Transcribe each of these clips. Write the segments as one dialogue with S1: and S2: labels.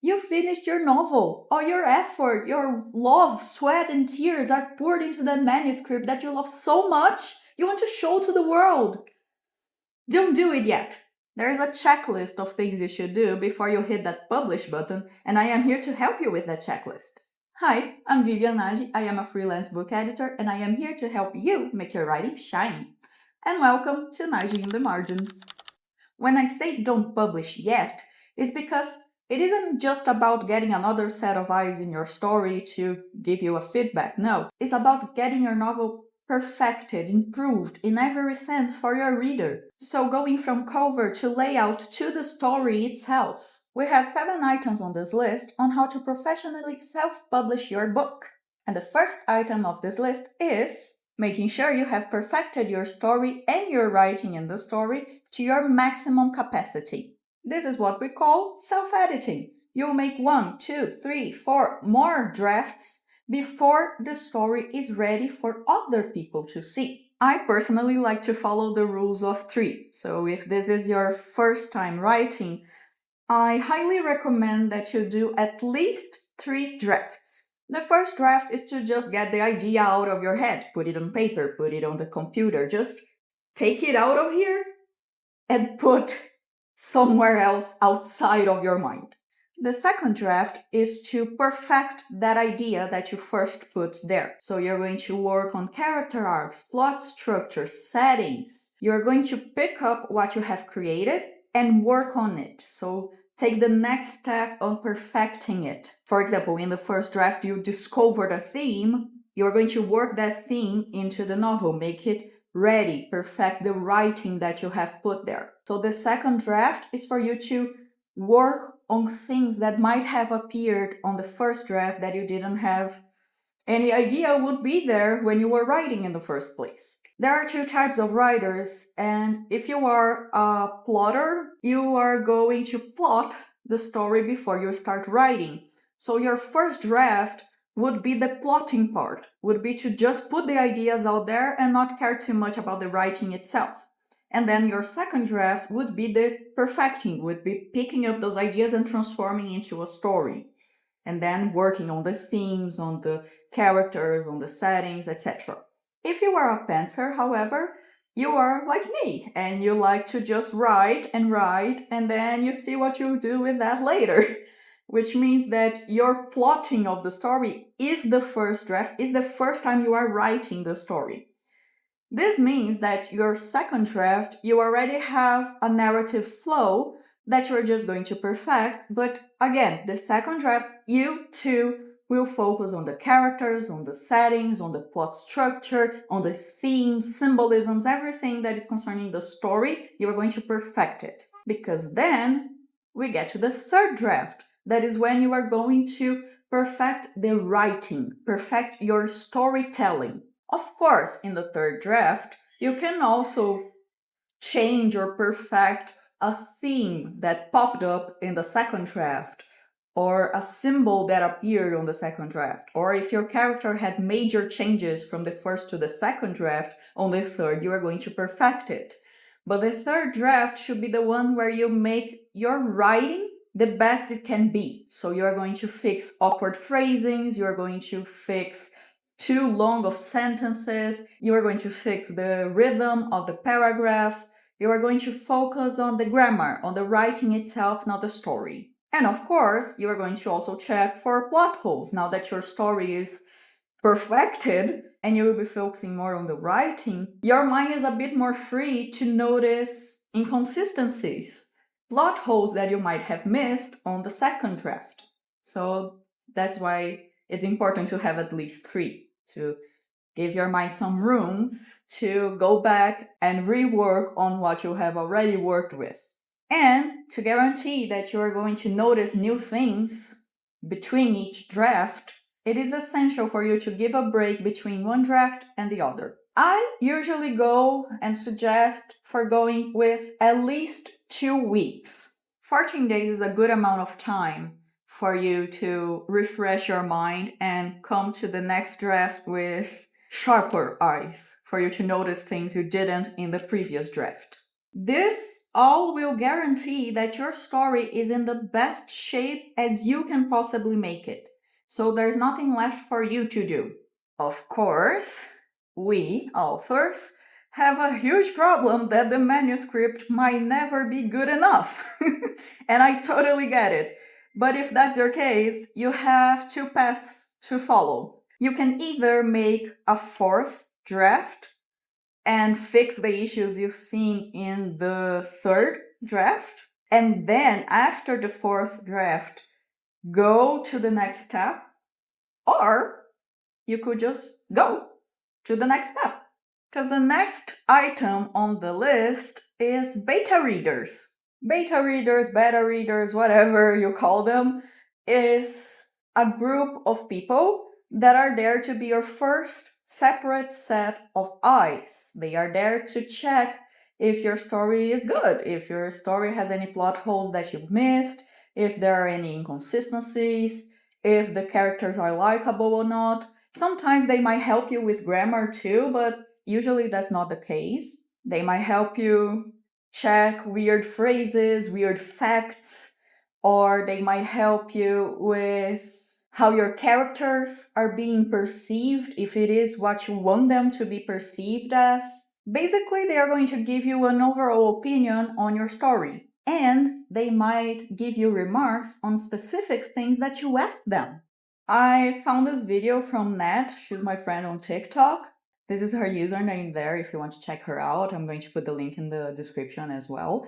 S1: You finished your novel. All your effort, your love, sweat, and tears are poured into that manuscript that you love so much. You want to show to the world. Don't do it yet. There is a checklist of things you should do before you hit that publish button, and I am here to help you with that checklist. Hi, I'm Vivian Nagy. I am a freelance book editor, and I am here to help you make your writing shine. And welcome to Nagy in the Margins. When I say don't publish yet, it's because it isn't just about getting another set of eyes in your story to give you a feedback. No, it's about getting your novel perfected, improved in every sense for your reader. So going from cover to layout to the story itself. We have 7 items on this list on how to professionally self-publish your book. And the first item of this list is making sure you have perfected your story and your writing in the story to your maximum capacity. This is what we call self-editing. You'll make 1, 2, 3, 4 more drafts before the story is ready for other people to see. I personally like to follow the rules of 3. So if this is your first time writing, I highly recommend that you do at least 3 drafts. The first draft is to just get the idea out of your head, put it on paper, put it on the computer, just take it out of here and put somewhere else outside of your mind. The second draft is to perfect that idea that you first put there. So you're going to work on character arcs, plot structure, settings. You're going to pick up what you have created and work on it. So take the next step on perfecting it. For example, in the first draft, you discovered a theme. You're going to work that theme into the novel, make it ready, perfect the writing that you have put there. So the second draft is for you to work on things that might have appeared on the first draft that you didn't have any idea would be there when you were writing in the first place. There are 2 types of writers, and if you are a plotter, you are going to plot the story before you start writing. So your first draft would be the plotting part, would be to just put the ideas out there and not care too much about the writing itself. And then your second draft would be the perfecting, would be picking up those ideas and transforming into a story. And then working on the themes, on the characters, on the settings, etc. If you are a pantser, however, you are like me, and you like to just write, and then you see what you do with that later. Which means that your plotting of the story is the first draft, is the first time you are writing the story. This means that your second draft, you already have a narrative flow that you're just going to perfect, but again, the second draft, you too will focus on the characters, on the settings, on the plot structure, on the themes, symbolisms, everything that is concerning the story, you are going to perfect it. Because then we get to the third draft. That is when you are going to perfect the writing, perfect your storytelling. Of course, in the third draft, you can also change or perfect a theme that popped up in the second draft, or a symbol that appeared on the second draft, or if your character had major changes from the first to the second draft, on the third you are going to perfect it. But the third draft should be the one where you make your writing the best it can be. So you're going to fix awkward phrasings, you're going to fix too long of sentences, you are going to fix the rhythm of the paragraph, you are going to focus on the grammar, on the writing itself, not the story. And of course, you are going to also check for plot holes. Now that your story is perfected and you will be focusing more on the writing, your mind is a bit more free to notice inconsistencies, plot holes that you might have missed on the second draft. So that's why it's important to have at least 3, to give your mind some room to go back and rework on what you have already worked with. And to guarantee that you're going to notice new things between each draft, it is essential for you to give a break between one draft and the other. I usually go and suggest for going with at least 2 weeks. 14 days is a good amount of time for you to refresh your mind and come to the next draft with sharper eyes, for you to notice things you didn't in the previous draft. This all will guarantee that your story is in the best shape as you can possibly make it. So there's nothing left for you to do. Of course, we, authors, have a huge problem that the manuscript might never be good enough. And I totally get it. But if that's your case, you have two paths to follow. You can either make a fourth draft and fix the issues you've seen in the third draft, and then after the fourth draft, go to the next step, or you could just go to the next step. Because the next item on the list is beta readers. Beta readers, beta readers, whatever you call them, is a group of people that are there to be your first separate set of eyes. They are there to check if your story is good, if your story has any plot holes that you've missed, if there are any inconsistencies, if the characters are likable or not. Sometimes they might help you with grammar too, but usually that's not the case. They might help you check weird phrases, weird facts, or they might help you with how your characters are being perceived, if it is what you want them to be perceived as. Basically, they are going to give you an overall opinion on your story, and they might give you remarks on specific things that you asked them. I found this video from Nat. She's my friend on TikTok. This is her username there if you want to check her out. I'm going to put the link in the description as well.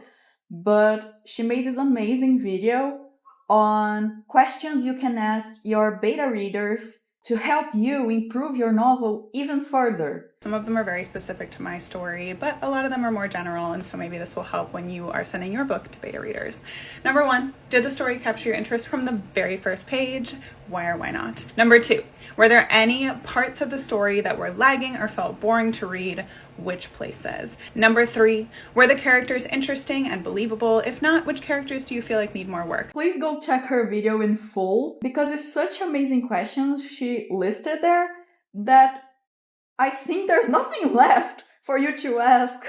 S1: But she made this amazing video on questions you can ask your beta readers to help you improve your novel even further.
S2: Some of them are very specific to my story, but a lot of them are more general, and so maybe this will help when you are sending your book to beta readers. Number 1, did the story capture your interest from the very first page? Why or why not? Number 2, were there any parts of the story that were lagging or felt boring to read? Which places? Number 3, were the characters interesting and believable? If not, which characters do you feel like need more work?
S1: Please go check her video in full, because it's such amazing questions she listed there that I think there's nothing left for you to ask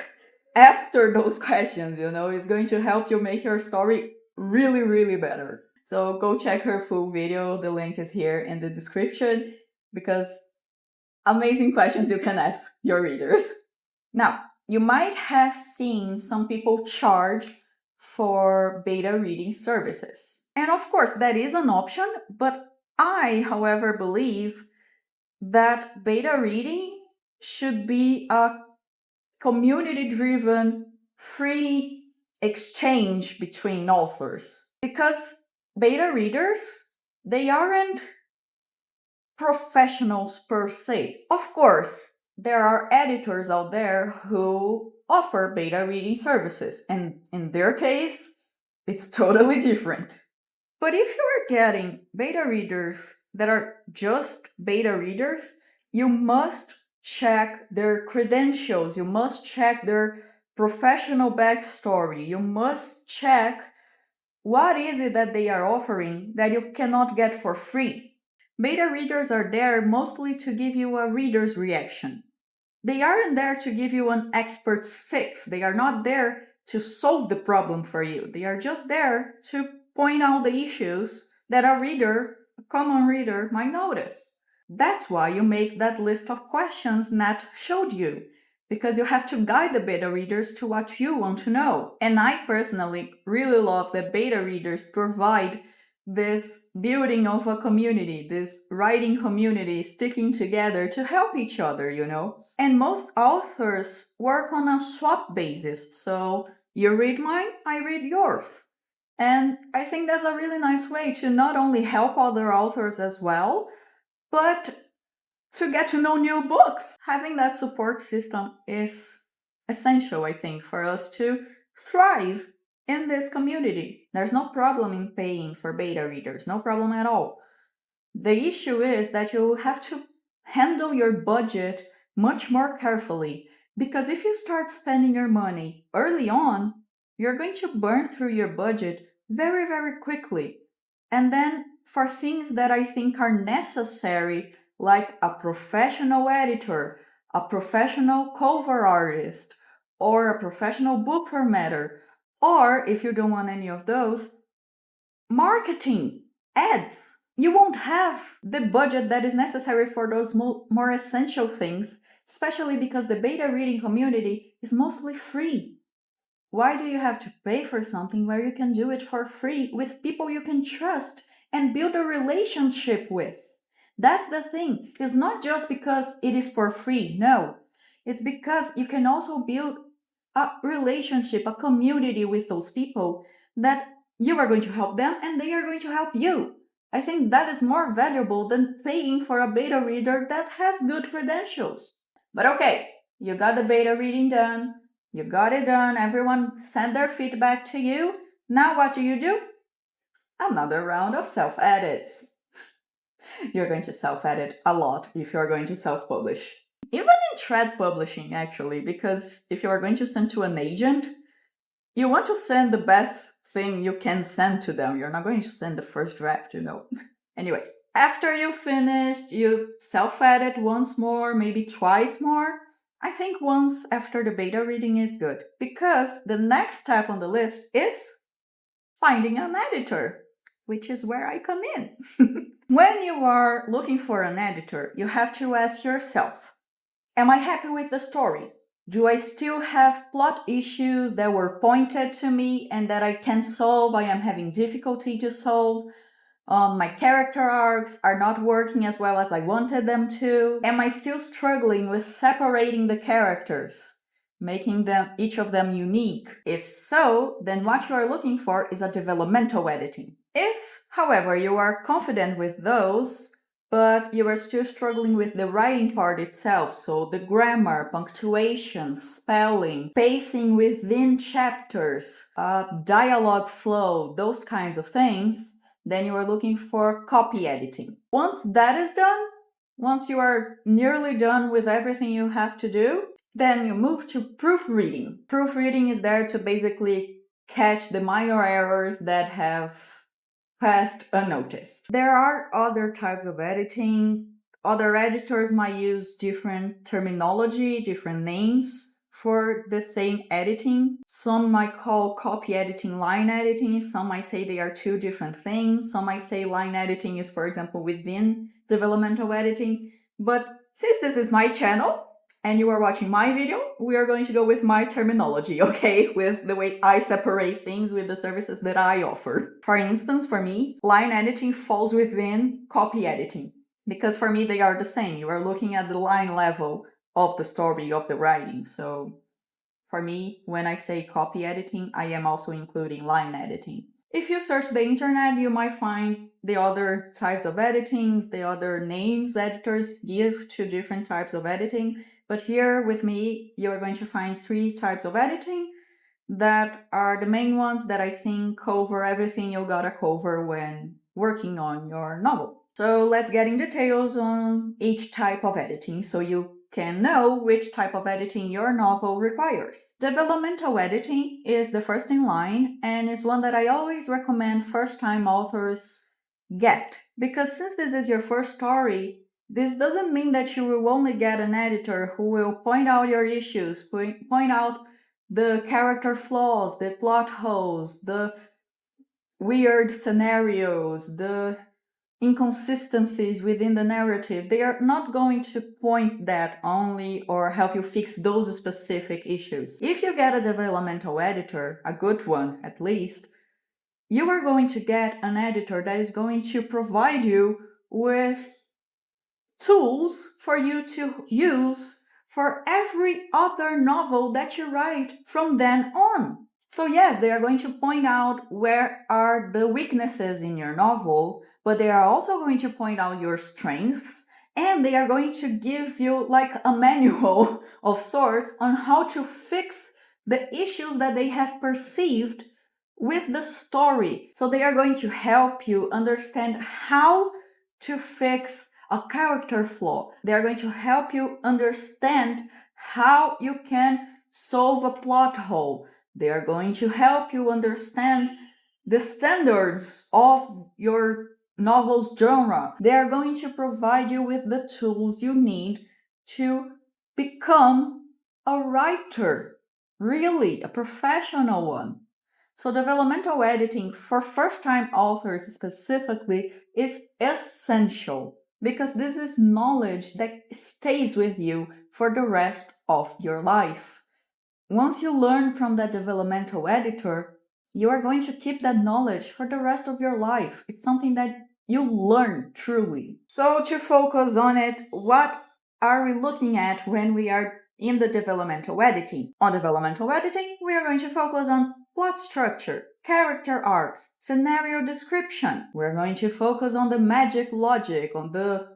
S1: after those questions, you know? It's going to help you make your story really, really better. So go check her full video. The link is here in the description, because amazing questions you can ask your readers. Now, you might have seen some people charge for beta reading services. And of course, that is an option, but I, however, believe that beta reading should be a community-driven, free exchange between authors. Because beta readers, they aren't professionals per se. Of course, there are editors out there who offer beta reading services, and in their case, it's totally different. But if you are getting beta readers that are just beta readers, you must check their credentials, you must check their professional backstory, you must check what is it that they are offering that you cannot get for free. Beta readers are there mostly to give you a reader's reaction. They aren't there to give you an expert's fix. They are not there to solve the problem for you. They are just there to point out the issues that a reader, a common reader, might notice. That's why you make that list of questions Nat showed you, because you have to guide the beta readers to what you want to know. And I personally really love that beta readers provide this building of a community, this writing community sticking together to help each other, you know? And most authors work on a swap basis, so you read mine, I read yours. And I think that's a really nice way to not only help other authors as well, but to get to know new books. Having that support system is essential, I think, for us to thrive in this community. There's no problem in paying for beta readers, no problem at all. The issue is that you have to handle your budget much more carefully, because if you start spending your money early on, you're going to burn through your budget very, very quickly. And then for things that I think are necessary, like a professional editor, a professional cover artist, or a professional book formatter, or if you don't want any of those, marketing, ads. You won't have the budget that is necessary for those more essential things, especially because the beta reading community is mostly free. Why do you have to pay for something where you can do it for free with people you can trust and build a relationship with? That's the thing. It's not just because it is for free. No, it's because you can also build a relationship, a community with those people that you are going to help them and they are going to help you. I think that is more valuable than paying for a beta reader that has good credentials. But okay, you got the beta reading done. You got it done. Everyone sent their feedback to you. Now what do? Another round of self-edits. You're going to self-edit a lot if you're going to self-publish. Even in thread publishing, actually, because if you are going to send to an agent, you want to send the best thing you can send to them. You're not going to send the first draft, Anyways, after you finished, you self-edit once more, maybe twice more. I think once after the beta reading is good, because the next step on the list is finding an editor, which is where I come in. When you are looking for an editor, you have to ask yourself, am I happy with the story? Do I still have plot issues that were pointed to me and that I can solve? I am having difficulty to solve. My character arcs are not working as well as I wanted them to. Am I still struggling with separating the characters, making each of them unique? If so, then what you are looking for is a developmental editing. If, however, you are confident with those, but you are still struggling with the writing part itself, so the grammar, punctuation, spelling, pacing within chapters, dialogue flow, those kinds of things, then you are looking for copy editing. Once that is done, once you are nearly done with everything you have to do, then you move to proofreading. Proofreading is there to basically catch the minor errors that have passed unnoticed. There are other types of editing. Other editors might use different terminology, different names for the same editing. Some might call copy editing line editing. Some might say they are two different things. Some might say line editing is, for example, within developmental editing. But since this is my channel, and you are watching my video, we are going to go with my terminology, okay? With the way I separate things with the services that I offer. For instance, for me, line editing falls within copy editing, because for me, they are the same. You are looking at the line level of the story, of the writing. So for me, when I say copy editing, I am also including line editing. If you search the internet, you might find the other types of editings, the other names editors give to different types of editing. But here with me, you're going to find 3 types of editing that are the main ones that I think cover everything you gotta cover when working on your novel. So let's get in details on each type of editing so you can know which type of editing your novel requires. Developmental editing is the first in line and is one that I always recommend first-time authors get. Because since this is your first story, this doesn't mean that you will only get an editor who will point out your issues, point out the character flaws, the plot holes, the weird scenarios, the inconsistencies within the narrative. They are not going to point that only or help you fix those specific issues. If you get a developmental editor, a good one at least, you are going to get an editor that is going to provide you with tools for you to use for every other novel that you write from then on. So yes, they are going to point out where are the weaknesses in your novel, but they are also going to point out your strengths, and they are going to give you like a manual of sorts on how to fix the issues that they have perceived with the story. So they are going to help you understand how to fix a character flaw. They are going to help you understand how you can solve a plot hole. They are going to help you understand the standards of your novel's genre. They are going to provide you with the tools you need to become a writer. Really, a professional one. So developmental editing for first-time authors specifically is essential because this is knowledge that stays with you for the rest of your life. Once you learn from that developmental editor, you are going to keep that knowledge for the rest of your life. It's something that you learn truly. So to focus on it, what are we looking at when we are in the developmental editing? On developmental editing, we are going to focus on plot structure, character arcs, scenario description. We're going to focus on the magic logic, on the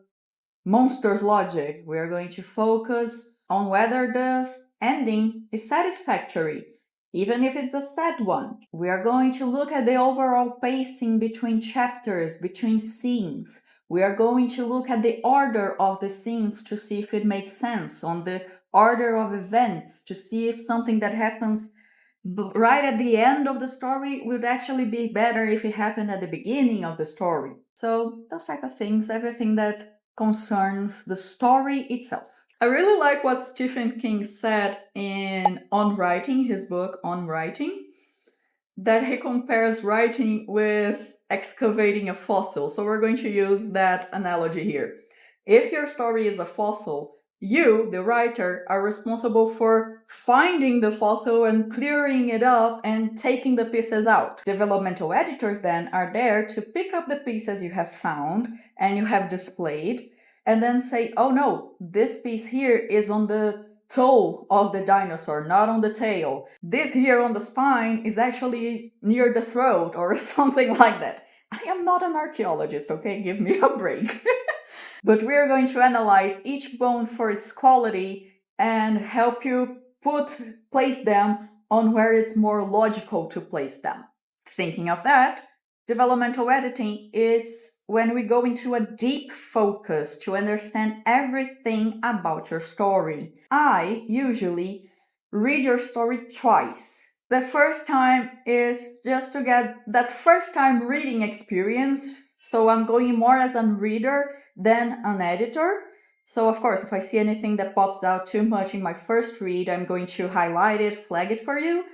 S1: monsters logic. We're going to focus on whether the ending is satisfactory, even if it's a sad one. We are going to look at the overall pacing between chapters, between scenes. We are going to look at the order of the scenes to see if it makes sense, on the order of events to see if something that happens right at the end of the story would actually be better if it happened at the beginning of the story. So those type of things, everything that concerns the story itself. I really like what Stephen King said in On Writing, his book On Writing, that he compares writing with excavating a fossil. So we're going to use that analogy here. If your story is a fossil, you, the writer, are responsible for finding the fossil and clearing it up and taking the pieces out. Developmental editors then are there to pick up the pieces you have found and you have displayed and then say, oh no, this piece here is on the toe of the dinosaur, not on the tail. This here on the spine is actually near the throat or something like that. I am not an archaeologist, okay? Give me a break. But we are going to analyze each bone for its quality and help you place them on where it's more logical to place them. Thinking of that, developmental editing is when we go into a deep focus to understand everything about your story. I usually read your story twice. The first time is just to get that first time reading experience. So I'm going more as a reader than an editor. So of course, if I see anything that pops out too much in my first read, I'm going to highlight it, flag it for you.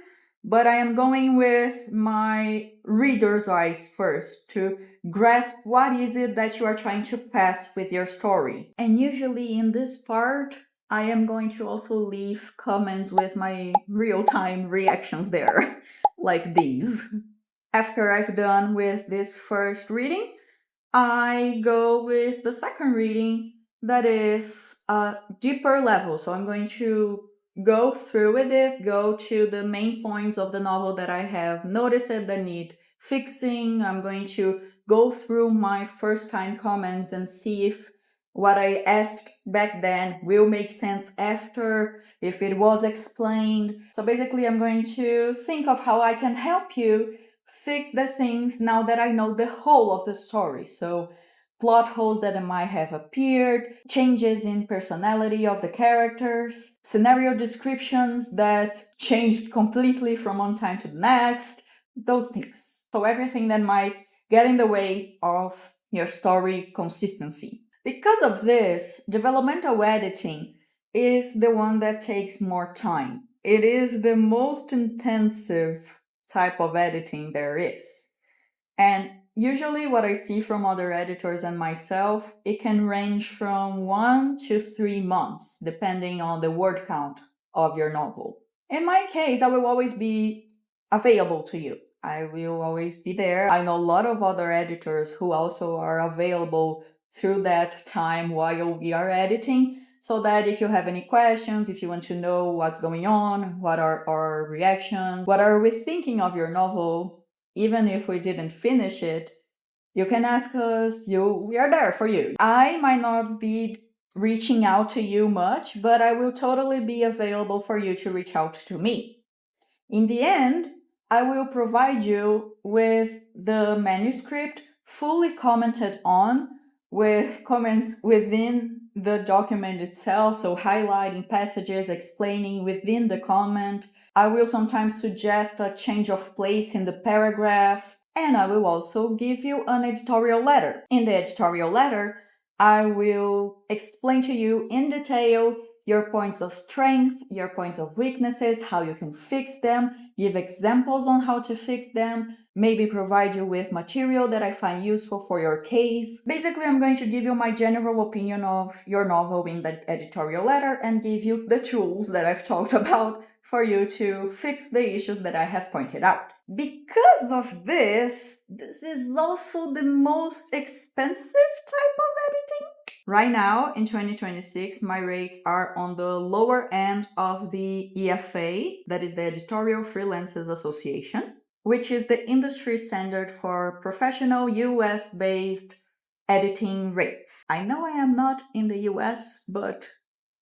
S1: But I am going with my reader's eyes first to grasp what is it that you are trying to pass with your story. And usually in this part, I am going to also leave comments with my real-time reactions there, like these. After I've done with this first reading, I go with the second reading that is a deeper level. So I'm going to go through with it, go to the main points of the novel that I have noticed that need fixing. I'm going to go through my first time comments and see if what I asked back then will make sense after, if it was explained. So basically I'm going to think of how I can help you fix the things now that I know the whole of the story. So plot holes that might have appeared, changes in personality of the characters, scenario descriptions that changed completely from one time to the next, those things. So everything that might get in the way of your story consistency. Because of this, developmental editing is the one that takes more time. It is the most intensive type of editing there is. And usually what I see from other editors and myself, it can range from 1 to 3 months, depending on the word count of your novel. In my case, I will always be available to you. I will always be there. I know a lot of other editors who also are available through that time while we are editing, so that if you have any questions, if you want to know what's going on, what are our reactions, what are we thinking of your novel, even if we didn't finish it, you can ask us. We are there for you. I might not be reaching out to you much, but I will totally be available for you to reach out to me. In the end, I will provide you with the manuscript fully commented on, with comments within the document itself, so highlighting passages, explaining within the comment. I will sometimes suggest a change of place in the paragraph, and I will also give you an editorial letter. In the editorial letter, I will explain to you in detail your points of strength, your points of weaknesses, how you can fix them, give examples on how to fix them, maybe provide you with material that I find useful for your case. Basically, I'm going to give you my general opinion of your novel in the editorial letter and give you the tools that I've talked about for you to fix the issues that I have pointed out. Because of this is also the most expensive type of editing. Right now, in 2026, my rates are on the lower end of the EFA, that is the Editorial Freelancers Association, which is the industry standard for professional US-based editing rates. I know I am not in the US, but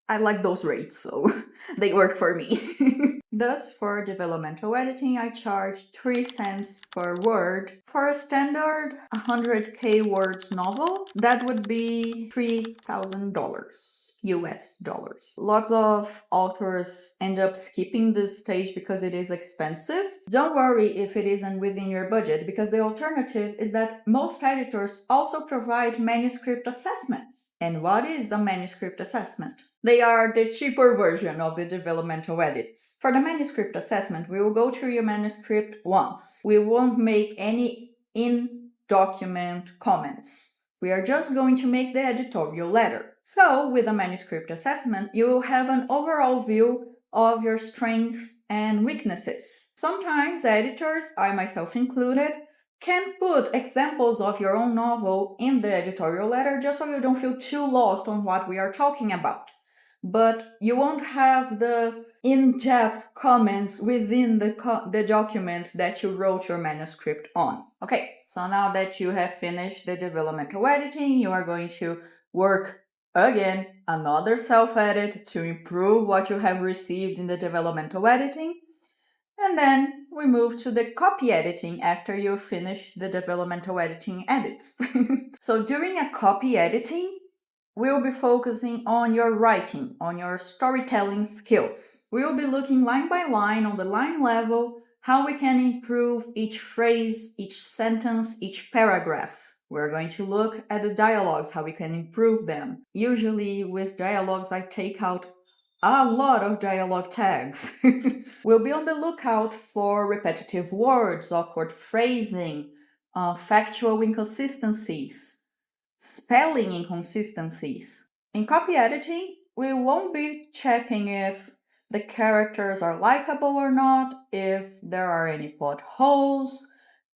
S1: I like those rates, so they work for me. Thus, for developmental editing, I charge 3 cents per word. For a standard 100k words novel, that would be $3,000. US dollars. Lots of authors end up skipping this stage because it is expensive. Don't worry if it isn't within your budget, because the alternative is that most editors also provide manuscript assessments. And what is a manuscript assessment? They are the cheaper version of the developmental edits. For the manuscript assessment, we will go through your manuscript once. We won't make any in-document comments. We are just going to make the editorial letter. So, with a manuscript assessment, you will have an overall view of your strengths and weaknesses. Sometimes editors, I myself included, can put examples of your own novel in the editorial letter just so you don't feel too lost on what we are talking about. But you won't have the in-depth comments within the document that you wrote your manuscript on. Okay, so now that you have finished the developmental editing, you are going to work again another self-edit to improve what you have received in the developmental editing. And then we move to the copy editing after you finish the developmental editing edits. So during a copy editing, we'll be focusing on your writing, on your storytelling skills. We will be looking line by line on the line level how we can improve each phrase, each sentence, each paragraph. We're going to look at the dialogues, how we can improve them. Usually with dialogues, I take out a lot of dialogue tags. We'll be on the lookout for repetitive words, awkward phrasing, factual inconsistencies, spelling inconsistencies. In copy editing, we won't be checking if the characters are likable or not, if there are any plot holes,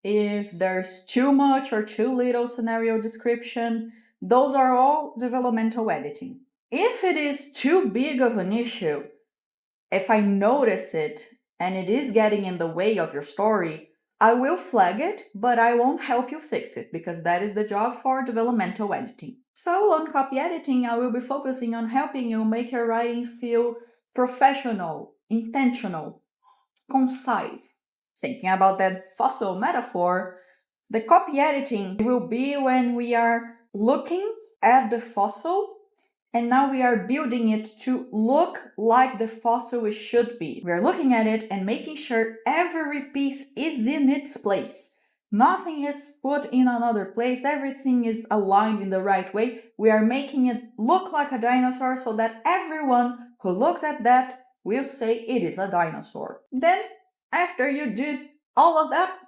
S1: if there's too much or too little scenario description. Those are all developmental editing. If it is too big of an issue, if I notice it and it is getting in the way of your story, I will flag it, but I won't help you fix it because that is the job for developmental editing. So on copy editing, I will be focusing on helping you make your writing feel professional, intentional, concise. Thinking about that fossil metaphor, the copy editing will be when we are looking at the fossil and now we are building it to look like the fossil it should be. We are looking at it and making sure every piece is in its place. Nothing is put in another place, everything is aligned in the right way. We are making it look like a dinosaur so that everyone who looks at that will say it is a dinosaur. Then, after you did all of that,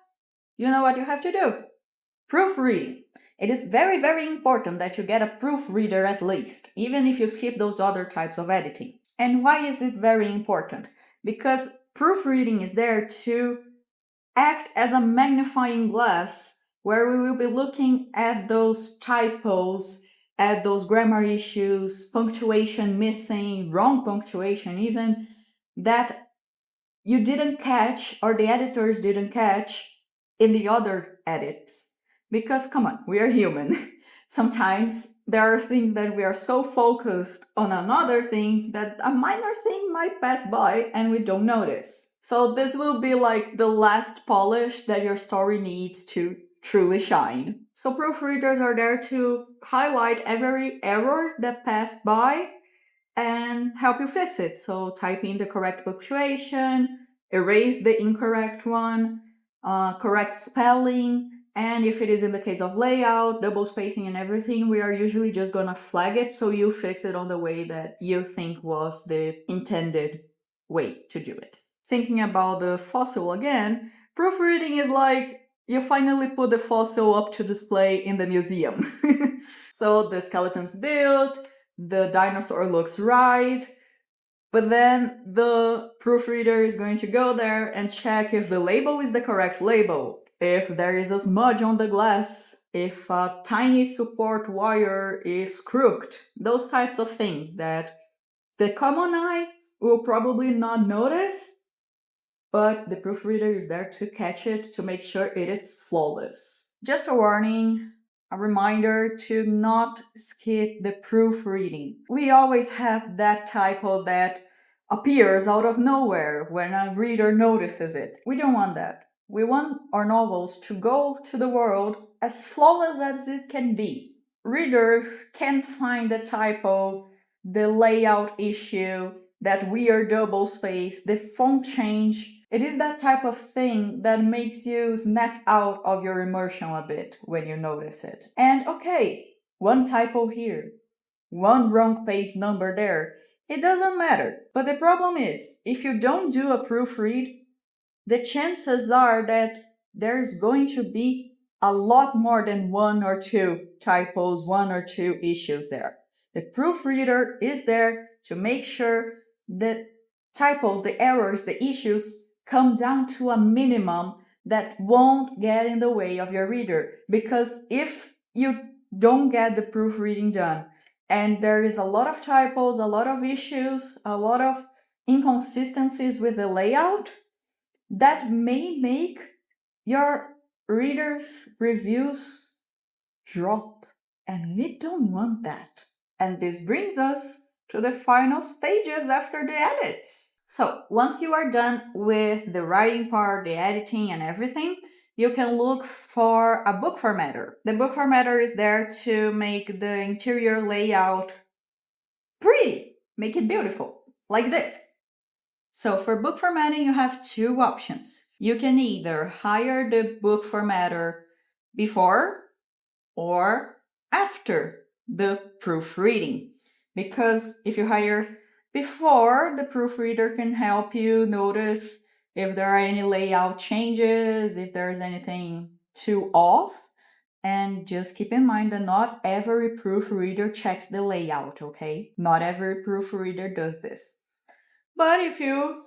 S1: you know what you have to do? Proofreading. It is very, very important that you get a proofreader at least, even if you skip those other types of editing. And why is it very important? Because proofreading is there to act as a magnifying glass where we will be looking at those typos, at those grammar issues, punctuation missing, wrong punctuation even, that you didn't catch or the editors didn't catch in the other edits. Because, come on, we are human. Sometimes there are things that we are so focused on another thing that a minor thing might pass by and we don't notice. So this will be like the last polish that your story needs to truly shine. So proofreaders are there to highlight every error that passed by and help you fix it. So type in the correct punctuation, erase the incorrect one, correct spelling, And if it is in the case of layout, double spacing and everything, we are usually just gonna flag it so you fix it on the way that you think was the intended way to do it. Thinking about the fossil again, proofreading is like you finally put the fossil up to display in the museum. So the skeleton's built, the dinosaur looks right, but then the proofreader is going to go there and check if the label is the correct label, if there is a smudge on the glass, if a tiny support wire is crooked, those types of things that the common eye will probably not notice, but the proofreader is there to catch it to make sure it is flawless. Just a warning, a reminder to not skip the proofreading. We always have that typo that appears out of nowhere when a reader notices it. We don't want that. We want our novels to go to the world as flawless as it can be. Readers can find the typo, the layout issue, that weird double space, the font change. It is that type of thing that makes you snap out of your immersion a bit when you notice it. And okay, one typo here, one wrong page number there. It doesn't matter. But the problem is, if you don't do a proofread, the chances are that there's going to be a lot more than one or two typos, one or two issues there. The proofreader is there to make sure that typos, the errors, the issues come down to a minimum that won't get in the way of your reader. Because if you don't get the proofreading done and there is a lot of typos, a lot of issues, a lot of inconsistencies with the layout, that may make your readers' reviews drop. And we don't want that. And this brings us to the final stages after the edits. So once you are done with the writing part, the editing and everything, you can look for a book formatter. The book formatter is there to make the interior layout pretty, make it beautiful, like this. So for book formatting, you have two options. You can either hire the book formatter before or after the proofreading. Because if you hire before, the proofreader can help you notice if there are any layout changes, if there's anything too off. And just keep in mind that not every proofreader checks the layout, okay? Not every proofreader does this. But if you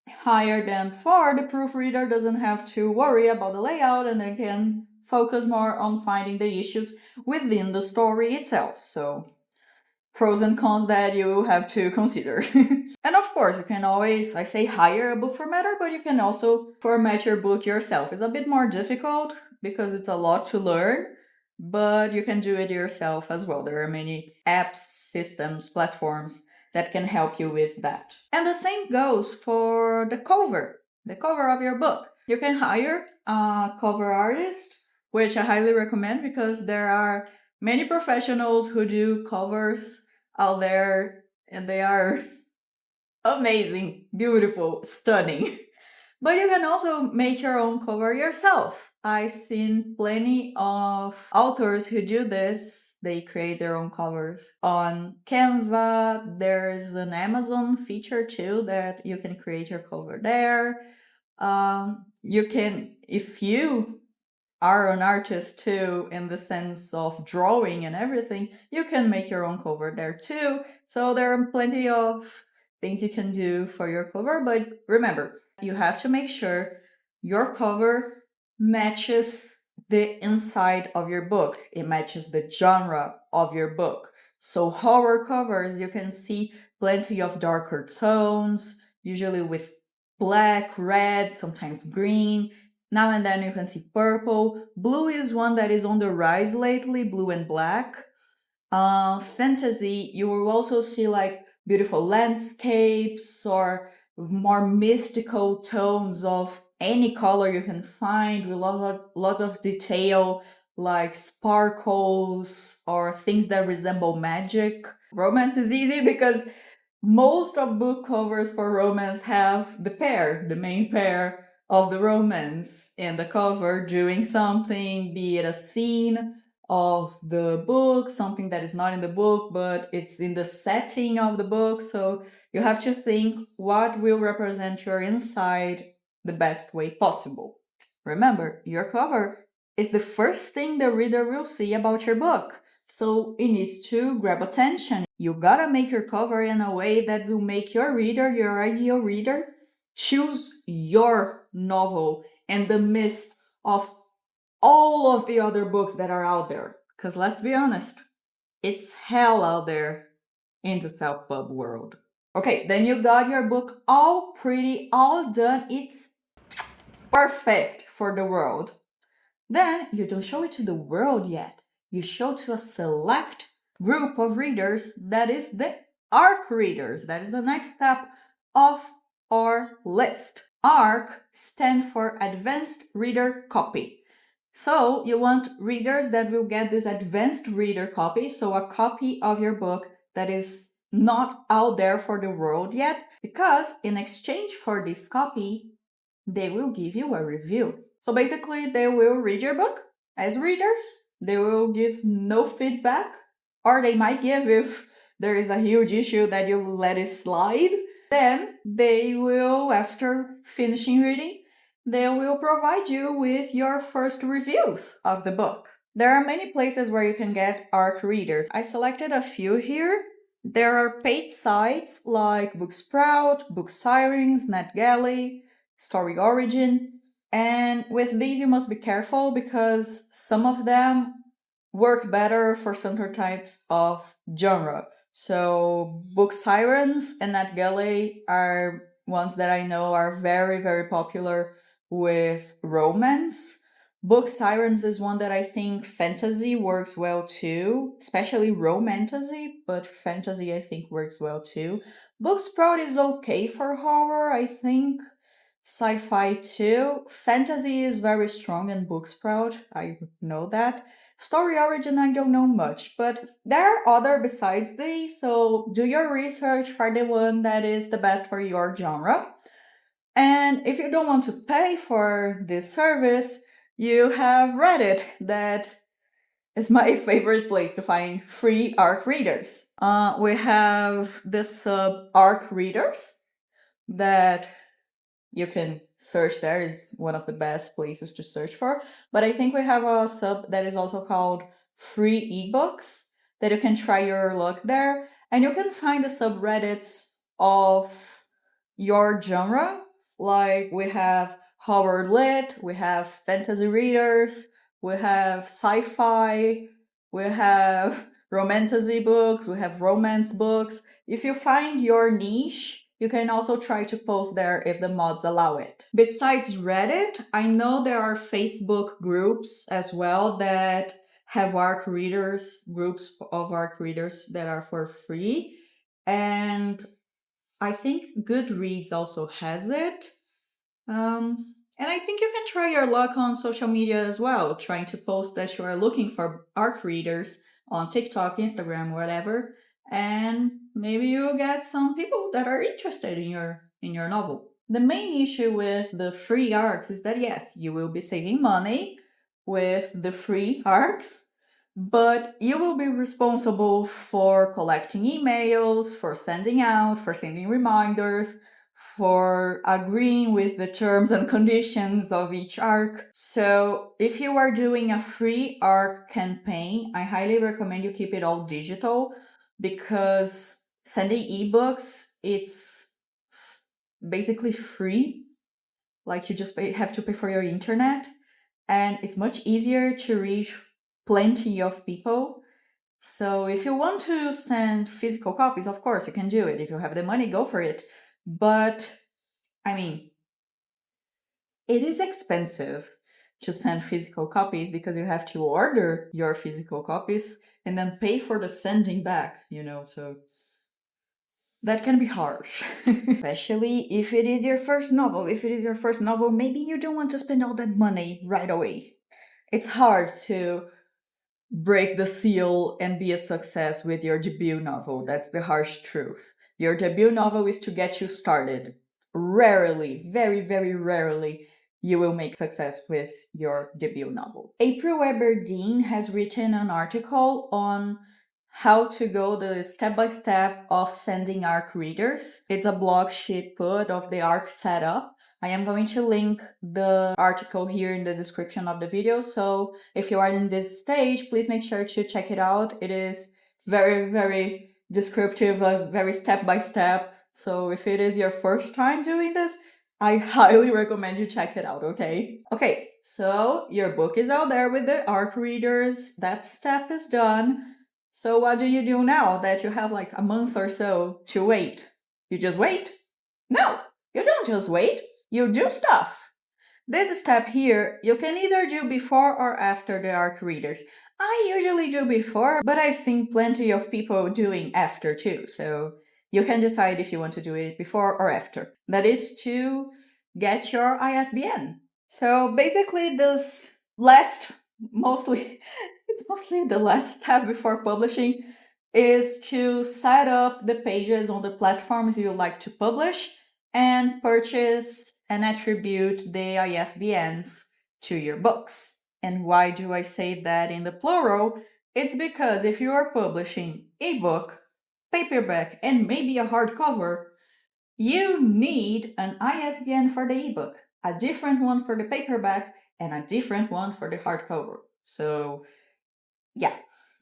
S1: hire them for, the proofreader doesn't have to worry about the layout and they can focus more on finding the issues within the story itself. So pros and cons that you have to consider. And of course, you can always, I say hire a book formatter, but you can also format your book yourself. It's a bit more difficult because it's a lot to learn, but you can do it yourself as well. There are many apps, systems, platforms that can help you with that. And the same goes for the cover of your book. You can hire a cover artist, which I highly recommend because there are many professionals who do covers out there and they are amazing, beautiful, stunning. But you can also make your own cover yourself. I've seen plenty of authors who do this. They create their own covers on Canva. There's an Amazon feature too that you can create your cover there. You can, if you are an artist too, in the sense of drawing and everything, you can make your own cover there too. So there are plenty of things you can do for your cover, but remember, you have to make sure your cover matches the inside of your book. It matches the genre of your book. So horror covers, you can see plenty of darker tones, usually with black, red, sometimes green. Now and then you can see purple. Blue is one that is on the rise lately, blue and black. Fantasy, you will also see like beautiful landscapes or more mystical tones of any color you can find with lots of detail like sparkles or things that resemble magic. Romance is easy because most of book covers for romance have the pair, the main pair, of the romance in the cover doing something, be it a scene of the book, something that is not in the book, but it's in the setting of the book. So you have to think what will represent your inside the best way possible. Remember, your cover is the first thing the reader will see about your book. So it needs to grab attention. You gotta make your cover in a way that will make your reader, your ideal reader, choose your novel in the midst of all of the other books that are out there. Because let's be honest, it's hell out there in the self-pub world. Okay, then you got your book all pretty, all done. It's perfect for the world. Then you don't show it to the world yet. You show to a select group of readers, that is the ARC readers. That is the next step of our list. ARC stands for Advanced Reader Copy. So you want readers that will get this advanced reader copy, so a copy of your book that is not out there for the world yet, because in exchange for this copy, they will give you a review. So basically, they will read your book as readers. They will give no feedback, or they might give if there is a huge issue that you let it slide. Then they will, after finishing reading, they will provide you with your first reviews of the book. There are many places where you can get ARC readers. I selected a few here. There are paid sites like Booksprout, Booksirens, NetGalley, Story Origin, and with these you must be careful because some of them work better for certain types of genre. So Booksirens and NetGalley are ones that I know are very, very popular with romance. Booksirens is one that I think fantasy works well too, especially romantasy, but fantasy I think works well too. Booksprout is okay for horror, I think. Sci-fi too. Fantasy is very strong in Booksprout, I know that. Story Origin I don't know much, but there are other besides these, so do your research for the one that is the best for your genre. And if you don't want to pay for this service, you have Reddit, that is my favorite place to find free ARC readers. We have the sub ARC readers that you can search there, is one of the best places to search for. But I think we have a sub that is also called free ebooks that you can try your luck there. And you can find the subreddits of your genre. Like we have horror lit, we have fantasy readers, we have sci-fi, we have romantasy books, we have romance books. If you find your niche, you can also try to post there if the mods allow it. Besides Reddit, I know there are Facebook groups as well that have ARC readers, groups of ARC readers that are for free. And I think Goodreads also has it. And I think you can try your luck on social media as well, trying to post that you are looking for ARC readers on TikTok, Instagram, whatever, and maybe you'll get some people that are interested in your novel. The main issue with the free ARCs is that yes, you will be saving money with the free ARCs, but you will be responsible for collecting emails, for sending out, for sending reminders, for agreeing with the terms and conditions of each ARC. So if you are doing a free ARC campaign, I highly recommend you keep it all digital, because sending ebooks, it's basically free. Like you just have to pay for your internet, and it's much easier to reach plenty of people. So if you want to send physical copies, of course you can do it. If you have the money, go for it. But I mean, it is expensive to send physical copies because you have to order your physical copies and then pay for the sending back, so that can be harsh. Especially if it is your first novel. If it is your first novel, maybe you don't want to spend all that money right away. It's hard to break the seal and be a success with your debut novel. That's the harsh truth. Your debut novel is to get you started. Rarely, very, very rarely, you will make success with your debut novel. April Weber-Dean has written an article on how to go the step-by-step of sending ARC readers. It's a blog she put of the ARC setup. I am going to link the article here in the description of the video, so if you are in this stage, please make sure to check it out. It is very, very descriptive, very step-by-step. So if it is your first time doing this, I highly recommend you check it out, okay? Okay, so your book is out there with the ARC readers. That step is done. So what do you do now that you have like a month or so to wait? You just wait? No, you don't just wait. You do stuff. This step here, you can either do before or after the ARC readers. I usually do before, but I've seen plenty of people doing after too, so you can decide if you want to do it before or after. That is to get your ISBN. So basically this last, it's mostly the last step before publishing, is to set up the pages on the platforms you like to publish and purchase and attribute the ISBNs to your books. And why do I say that in the plural? It's because if you are publishing ebook, paperback, and maybe a hardcover, you need an ISBN for the ebook, a different one for the paperback, and a different one for the hardcover. So yeah,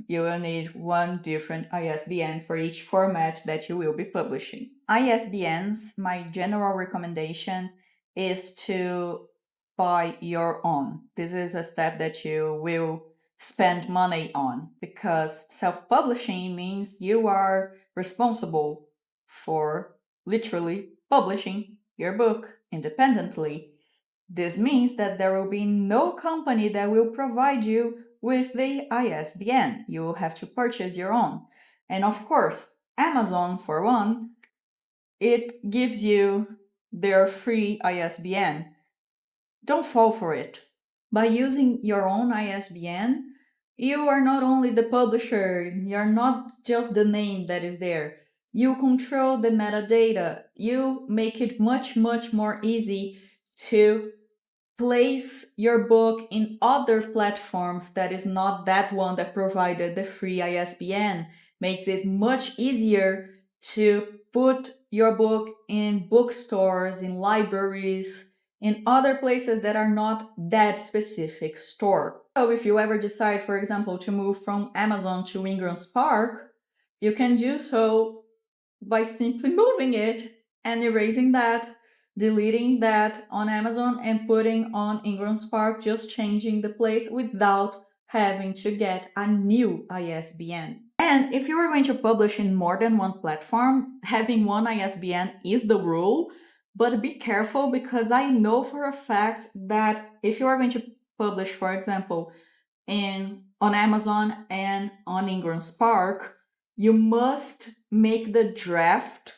S1: you will need one different ISBN for each format that you will be publishing. ISBNs, my general recommendation is to buy your own. This is a step that you will spend money on because self-publishing means you are responsible for literally publishing your book independently. This means that there will be no company that will provide you with the ISBN. You will have to purchase your own. And of course, Amazon, for one, it gives you their free ISBN. Don't fall for it. By using your own ISBN, you are not only the publisher, you're not just the name that is there. You control the metadata. You make it much, much more easy to place your book in other platforms that is not that one that provided the free ISBN. Makes it much easier to put your book in bookstores, in libraries, in other places that are not that specific store. So if you ever decide, for example, to move from Amazon to Ingram Spark, you can do so by simply moving it and erasing that, deleting that on Amazon and putting on Ingram Spark, just changing the place without having to get a new ISBN. And if you are going to publish in more than one platform, having one ISBN is the rule, but be careful because I know for a fact that if you are going to publish, for example, on Amazon and on Ingram Spark, you must make the draft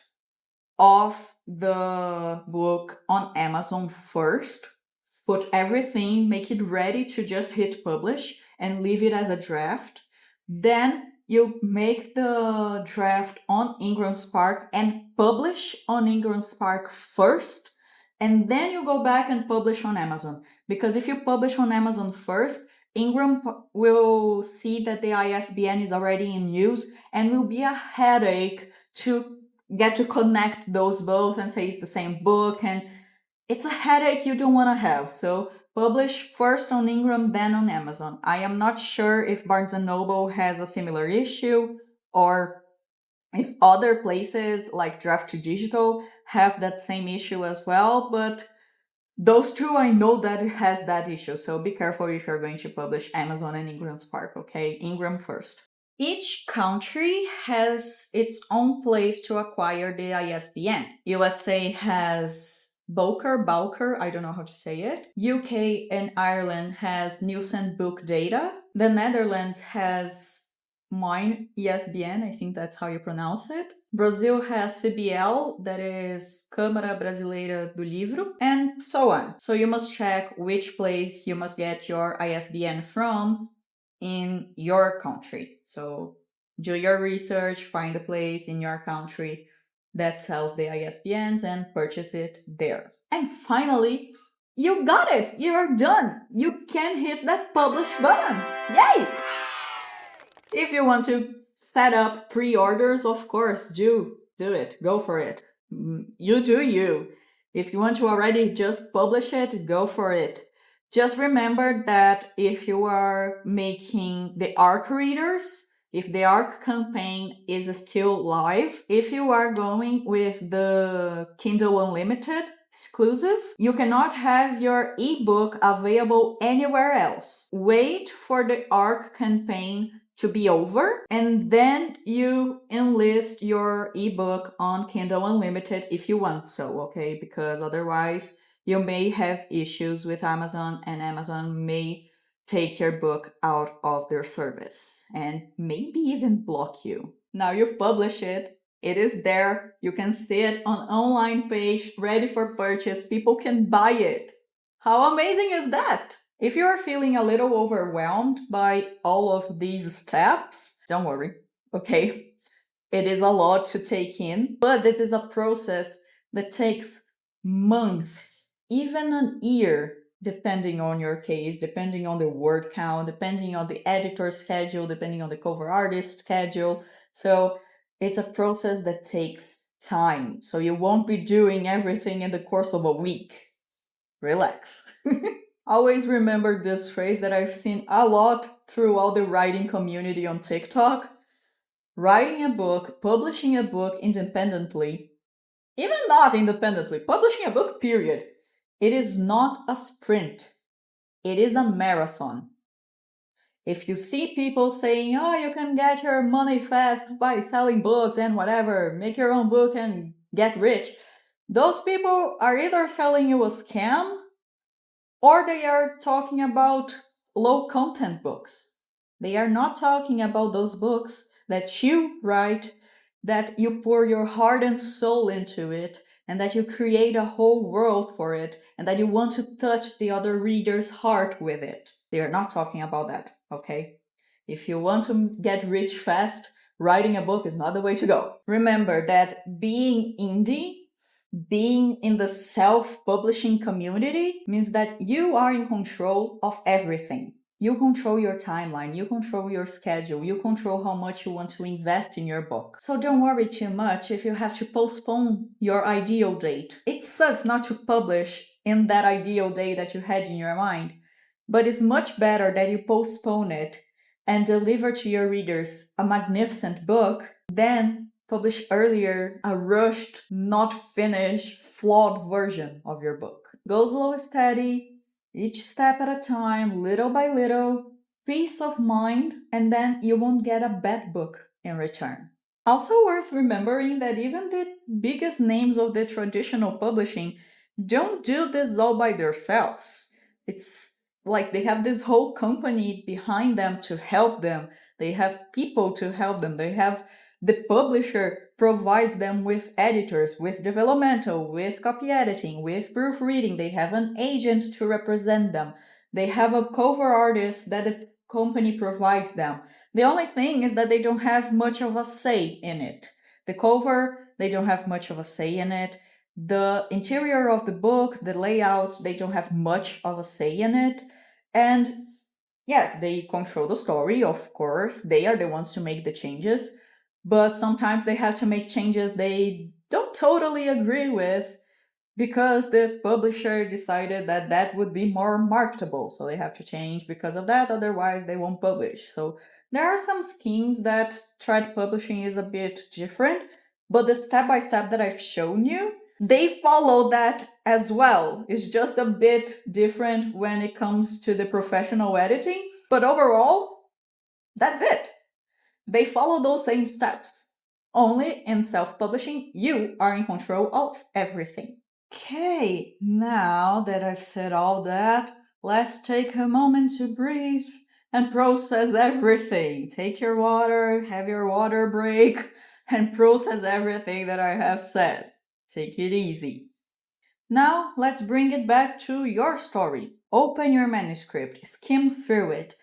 S1: of the book on Amazon first, put everything, make it ready to just hit publish and leave it as a draft. Then you make the draft on Ingram Spark and publish on Ingram Spark first, and then you go back and publish on Amazon. Because if you publish on Amazon first, Ingram will see that the ISBN is already in use and will be a headache to get to connect those both and say it's the same book, and it's a headache you don't want to have. So publish first on Ingram, then on Amazon. I am not sure if Barnes & Noble has a similar issue or if other places like Draft to Digital have that same issue as well, but those two, I know that it has that issue, so be careful if you're going to publish Amazon and Ingram Spark, okay? Ingram first. Each country has its own place to acquire the ISBN. USA has Bowker, I don't know how to say it. UK and Ireland has Nielsen Book Data. The Netherlands has Mine ISBN, I think that's how you pronounce it. Brazil has CBL, that is Câmara Brasileira do Livro, and so on. So you must check which place you must get your ISBN from in your country. So do your research, find a place in your country that sells the ISBNs and purchase it there. And finally, You got it! You are done! You can hit that publish button! Yay! If you want to set up pre-orders, of course, do it. Go for it. You do you. If you want to already just publish it, go for it. Just remember that if you are making the ARC readers, if the ARC campaign is still live, if you are going with the Kindle Unlimited exclusive, you cannot have your ebook available anywhere else. Wait for the ARC campaign to be over, and then you enlist your ebook on Kindle Unlimited if you want so, okay? Because otherwise you may have issues with Amazon, and Amazon may take your book out of their service and maybe even block you. Now you've published it, it is there, you can see it on online page, ready for purchase, people can buy it. How amazing is that? If you are feeling a little overwhelmed by all of these steps, don't worry, okay? It is a lot to take in, but this is a process that takes months, even an year, depending on your case, depending on the word count, depending on the editor's schedule, depending on the cover artist schedule. So it's a process that takes time. So you won't be doing everything in the course of a week. Relax. Always remember this phrase that I've seen a lot throughout the writing community on TikTok. Writing a book, publishing a book independently, even not independently, publishing a book, period. It is not a sprint. It is a marathon. If you see people saying, oh, you can get your money fast by selling books and whatever, make your own book and get rich, those people are either selling you a scam or they are talking about low content books. They are not talking about those books that you write, that you pour your heart and soul into it, and that you create a whole world for it, and that you want to touch the other reader's heart with it. They are not talking about that, okay? If you want to get rich fast, writing a book is not the way to go. Remember that being indie, being in the self-publishing community, means that you are in control of everything. You control your timeline, you control your schedule, you control how much you want to invest in your book. So don't worry too much if you have to postpone your ideal date. It sucks not to publish in that ideal day that you had in your mind, but it's much better that you postpone it and deliver to your readers a magnificent book than publish earlier a rushed, not finished, flawed version of your book. Go slow, steady, each step at a time, little by little, peace of mind, and then you won't get a bad book in return. Also worth remembering that even the biggest names of the traditional publishing don't do this all by themselves. It's like they have this whole company behind them to help them. They have people to help them. They have the publisher provides them with editors, with developmental, with copy editing, with proofreading. They have an agent to represent them. They have a cover artist that the company provides them. The only thing is that they don't have much of a say in it. The cover, they don't have much of a say in it. The interior of the book, the layout, they don't have much of a say in it. And yes, they control the story, of course. They are the ones to make the changes. But sometimes they have to make changes they don't totally agree with because the publisher decided that that would be more marketable. So they have to change because of that, otherwise they won't publish. So there are some schemes that trad publishing is a bit different, but the step-by-step that I've shown you, they follow that as well. It's just a bit different when it comes to the professional editing, but overall, that's it. They follow those same steps. Only in self-publishing, you are in control of everything. Okay, now that I've said all that, let's take a moment to breathe and process everything. Take your water, have your water break, and process everything that I have said. Take it easy. Now, let's bring it back to your story. Open your manuscript, skim through it.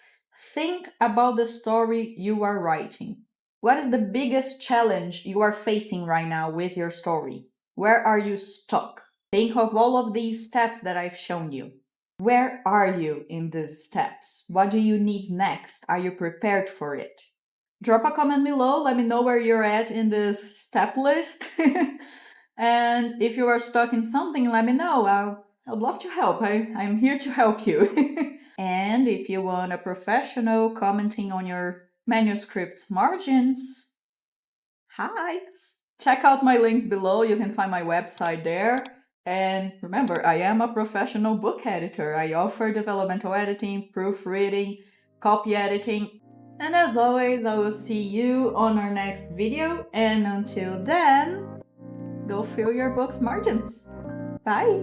S1: Think about the story you are writing. What is the biggest challenge you are facing right now with your story? Where are you stuck? Think of all of these steps that I've shown you. Where are you in these steps? What do you need next? Are you prepared for it? Drop a comment below, let me know where you're at in this step list. And if you are stuck in something, let me know. I'd love to help. I'm here to help you. And if you want a professional commenting on your manuscript's margins, hi! Check out my links below. You can find my website there. And remember, I am a professional book editor. I offer developmental editing, proofreading, copy editing. And as always, I will see you on our next video. And until then, go fill your book's margins. Bye!